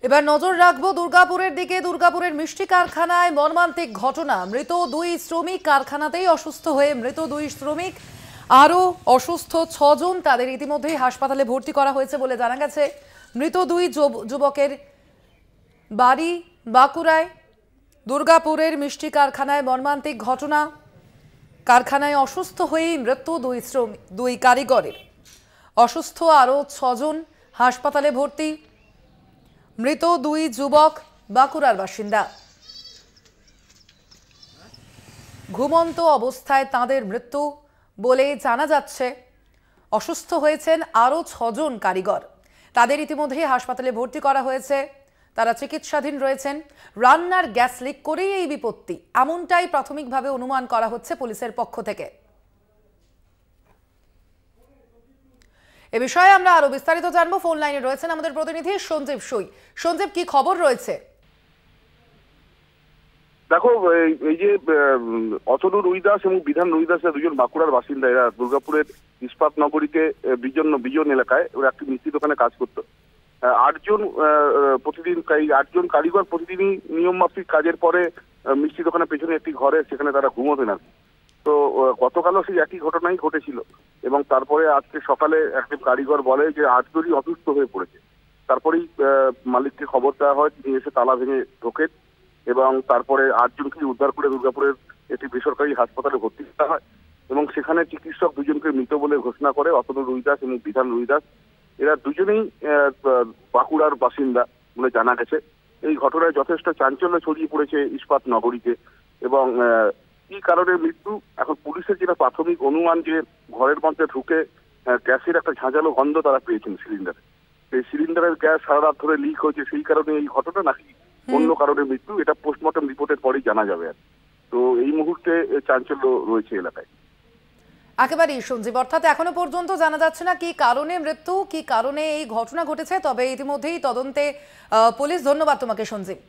এবার নজর রাখবো দুর্গাপুরের দিকে। দুর্গাপুরের মিষ্টি কারখানায় মর্মান্তিক ঘটনা। মৃত দুই শ্রমিক, কারখানাতেই অসুস্থ হয়ে মৃত দুই শ্রমিক, আরও অসুস্থ 6 জন। তাদের ইতিমধ্যেই হাসপাতালে ভর্তি করা হয়েছে বলে জানা গেছে। মৃত দুই যুবকের বাড়ি বাঁকুড়ায়। দুর্গাপুরের মিষ্টি কারখানায় মর্মান্তিক ঘটনা। কারখানায় অসুস্থ হয়েই মৃত্যু দুই কারিগরের। অসুস্থ আরও 6 জন, হাসপাতালে ভর্তি। মৃত দুই যুবক বাঁকুড়ার বাসিন্দা। ঘুমন্ত অবস্থায় তাদের মৃত্যু বলে জানা যাচ্ছে। অসুস্থ হয়েছেন আরও 6 জন কারিগর। তাদের ইতিমধ্যেই হাসপাতালে ভর্তি করা হয়েছে। তারা চিকিৎসাধীন রয়েছেন। রান্নার গ্যাস লিক করেই এই বিপত্তি, এমনটাই প্রাথমিকভাবে অনুমান করা হচ্ছে পুলিশের পক্ষ থেকে। এ বিষয়ে আমরা আরো বিস্তারিত জানবো। ফোন লাইনে রয়েছেন আমাদের প্রতিনিধি সঞ্জীব সুই। সঞ্জীব, কি খবর রয়েছে? দেখো, এই যে অতনু রুইদাস এবং বিধান রুইদাস দুজন বাঁকুড়ার বাসিন্দা, এরা দুর্গাপুরের ইস্পাত নগরীতে বিজন এলাকায় ওরা একটি মিষ্টি দোকানে কাজ করতো। 8 জন প্রতিদিন 8 জন কারিগর প্রতিদিনই নিয়ম মাফিক কাজের পরে মিষ্টি দোকানের পেছনে একটি ঘরে, সেখানে তারা ঘুমোতেন আর কি। তো গতকালও সেই একই ঘটনাই ঘটেছিল এবং তারপরে আজকে সকালে একজন কারিগর বলে যে 8 জনই অসুস্থ হয়ে পড়েছে। তারপরেই মালিককে খবর দেওয়া হয়, তিনি এসে তালা ভেঙে ঢোকেন এবং তারপরে 8 জনকে উদ্ধার করে দুর্গাপুরের একটি বেসরকারি হাসপাতালে ভর্তি করা হয় এবং সেখানে চিকিৎসক 2 জনকে মৃত বলে ঘোষণা করে। অতনু রুইদাস এবং বিধান রুইদাস এরা দুজনেই বাঁকুড়ার বাসিন্দা বলে জানা গেছে। এই ঘটনায় যথেষ্ট চাঞ্চল্য ছড়িয়ে পড়েছে ইস্পাত নগরীতে এবং কি কারণে মৃত্যু, এখন পুলিশের যেটা প্রাথমিক অনুমান যে ঘরের মধ্যে ঢুকে গ্যাসের একটা ঝাঁঝালো গন্ধ তারা পেয়েছেন সিলিন্ডারে। সেই সিলিন্ডারের গ্যাস সারা রাত ধরে লিক হয়েছে, সেই কারণে এই ঘটনা নাকি অন্য কারণে মৃত্যু, এটা পোস্টমর্টম রিপোর্টের পরেই জানা যাবে। আর তো এই মুহূর্তে চাঞ্চল্য রয়েছে এলাকায়। একেবারেই সঞ্জীব, অর্থাৎ এখনো পর্যন্ত জানা যাচ্ছে না কি কারণে মৃত্যু, কি কারণে এই ঘটনা ঘটেছে, তবে ইতিমধ্যেই তদন্তে পুলিশ। ধন্যবাদ তোমাকে সঞ্জীব।